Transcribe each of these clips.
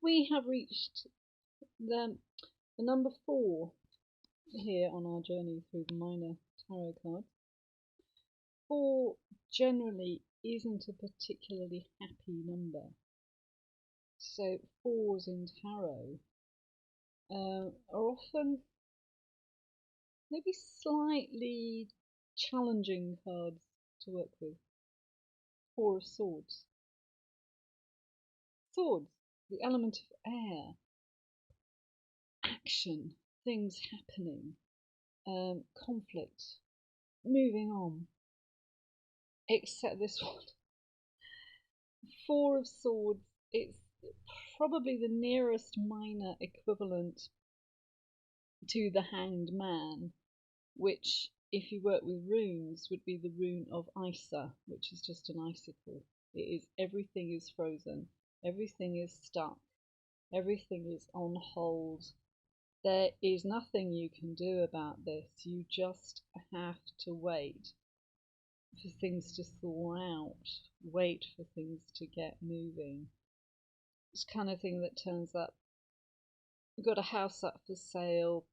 We have reached the, the number 4 here on our journey through the minor tarot cards. 4 generally isn't a particularly happy number. So 4s in tarot are often maybe slightly challenging cards to work with. 4 of Swords. Swords, the element of air, action, things happening, conflict, moving on. Except this one. 4 of Swords, it's probably the nearest minor equivalent to the Hanged Man, which, if you work with runes, would be the rune of Isa, which is just an icicle. It is everything is frozen, everything is stuck, everything is on hold. There is nothing you can do about this. You just have to wait for things to thaw out, wait for things to get moving. It's the kind of thing that turns up. You've got a house up for sale,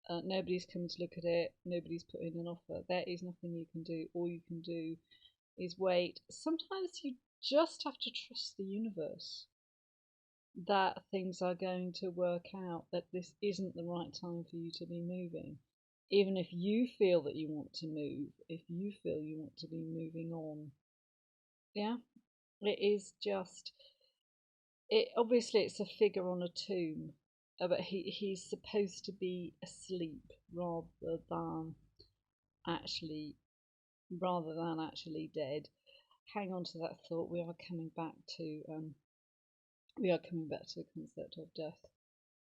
nobody's coming to look at it, nobody's put in an offer. There is nothing you can do. All you can do is wait. Sometimes you just have to trust the universe that things are going to work out, that this isn't the right time for you to be moving. Even if you feel that you want to move, if you feel you want to be moving on. Yeah, it is just, obviously it's a figure on a tomb, but he's supposed to be asleep rather than actually dead. Hang on to that thought. We are coming back to the concept of death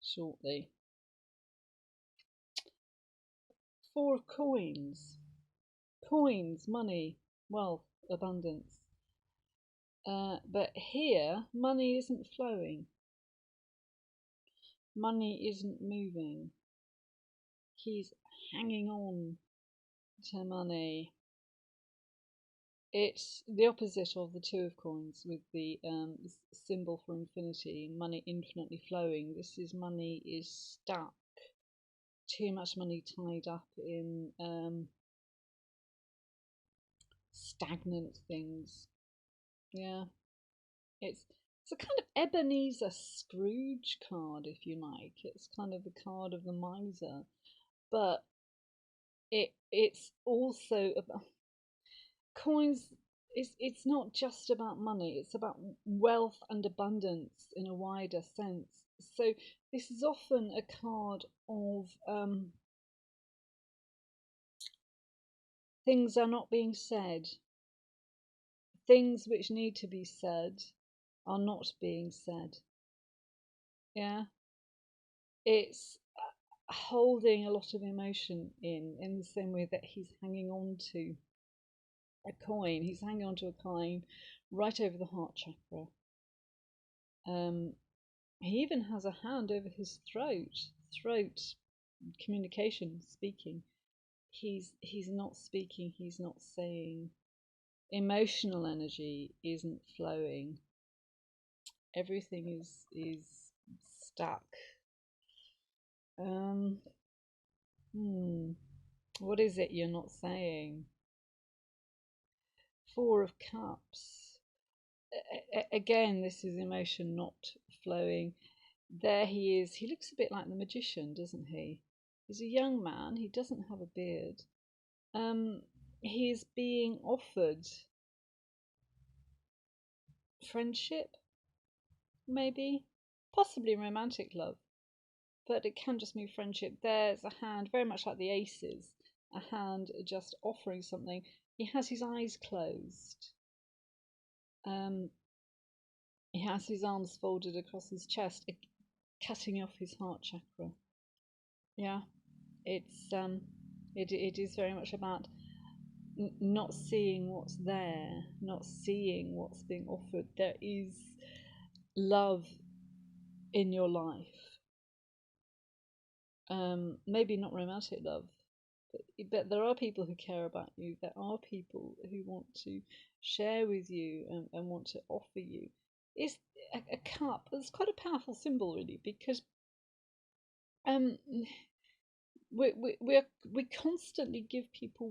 shortly. 4 of Coins. Coins, money, wealth, abundance. But here, money isn't flowing. Money isn't moving. He's hanging on to money. It's the opposite of the 2 of Coins with the symbol for infinity, money infinitely flowing. This is money is stuck. Too much money tied up in stagnant things. Yeah, it's a kind of Ebenezer Scrooge card, if you like. It's kind of the card of the miser, but it's also about coins. It's not just about money. It's about wealth and abundance in a wider sense. So this is often a card of things are not being said. Things which need to be said are not being said. Yeah, it's holding a lot of emotion in the same way that he's hanging on to a coin. He's hanging on to a coin right over the heart chakra. He even has a hand over his throat, communication, speaking. He's not speaking. He's not saying. Emotional energy isn't flowing. Everything is stuck. What is it you're not saying? 4 of Cups. Again, this is emotion not flowing. There he is. He looks a bit like the magician, doesn't he? He's a young man. He doesn't have a beard. He is being offered friendship, maybe, possibly romantic love, but it can just mean friendship. There's a hand, very much like the aces, a hand just offering something. He has his eyes closed. He has his arms folded across his chest, cutting off his heart chakra. Yeah, it's it is very much about not seeing what's there, not seeing what's being offered. There is love in your life. Maybe not romantic love, but there are people who care about you. There are people who want to share with you and want to offer you. is a cup. It's quite a powerful symbol, really, because um, we constantly give people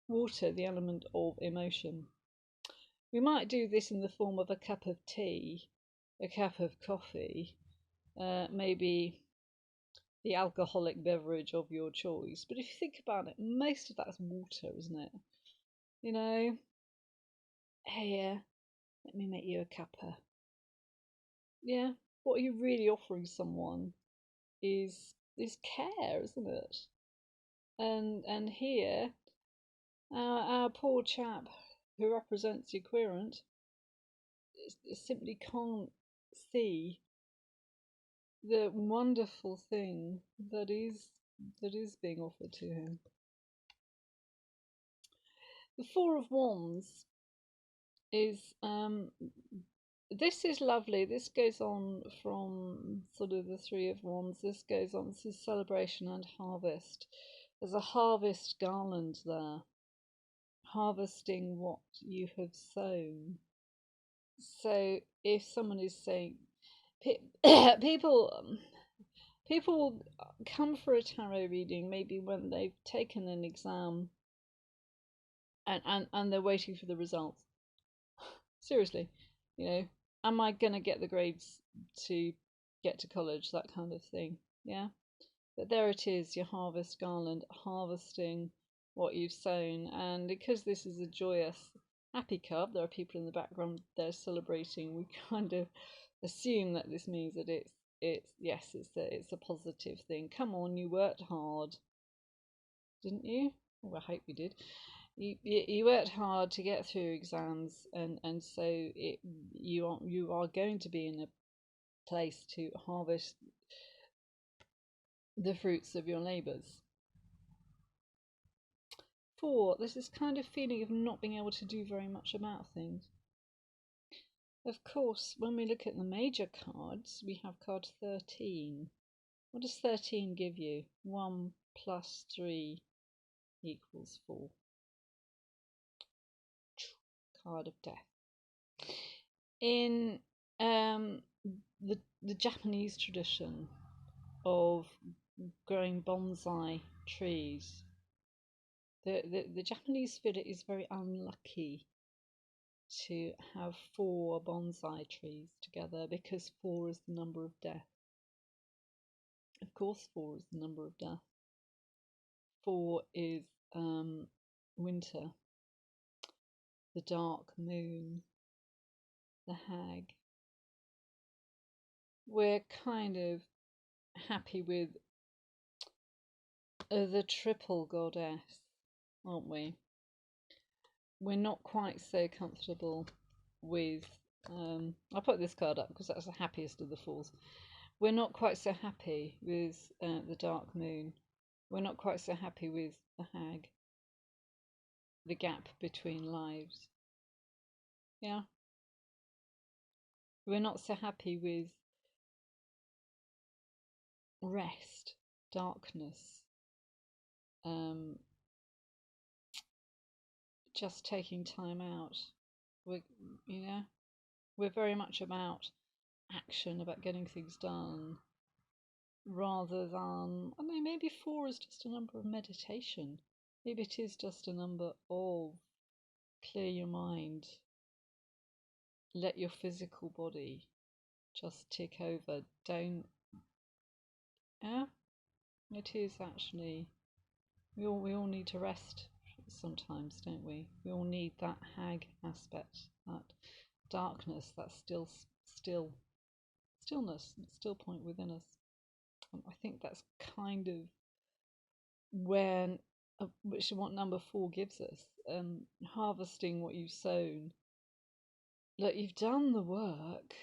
water, the element of emotion. We might do this in the form of a cup of tea, a cup of coffee, maybe the alcoholic beverage of your choice. But if you think about it, most of that's water, isn't it? You know, here, let me make you a cuppa. Yeah, what you're really offering someone is care, isn't it? And here, our poor chap who represents the querent simply can't see the wonderful thing that is being offered to him. The Four of Wands is this is lovely. This goes on from sort of the Three of Wands. This goes on. This is celebration and harvest. There's a harvest garland there, harvesting what you have sown. So if someone is saying, people will come for a tarot reading maybe when they've taken an exam and they're waiting for the results. Seriously, am I going to get the grades to get to college, that kind of thing. Yeah, but there it is, your harvest garland, harvesting what you've sown. And because this is a joyous, happy cup, there are people in the background, they're celebrating. We kind of assume that this means that it's a positive thing. Come on, you worked hard, didn't you? Oh, I hope you did. You worked hard to get through exams, and so you are going to be in a place to harvest the fruits of your labours. 4, there's this kind of feeling of not being able to do very much about things. Of course, when we look at the major cards, we have card 13. What does 13 give you? 1 plus 3 equals 4. Card of death. In the Japanese tradition of growing bonsai trees, the Japanese feel it is very unlucky to have 4 bonsai trees together because 4 is the number of death. Of course, 4 is the number of death. 4 is winter, the dark moon, the hag. We're kind of happy with the triple goddess, aren't we? We're not quite so comfortable with. I'll put this card up because that's the happiest of the fools. We're not quite so happy with the dark moon. We're not quite so happy with the hag. The gap between lives. Yeah. We're not so happy with rest, darkness, just taking time out. We're very much about action, about getting things done, rather than, I don't know, maybe 4 is just a number of meditation. Maybe it is just a number of clear your mind, let your physical body just tick over. Don't, yeah, it is actually. We all need to rest sometimes, don't we? We all need that hag aspect, that darkness, that stillness, that still point within us. I think that's kind of when, which is what number 4 gives us. Harvesting what you've sown. Look, you've done the work.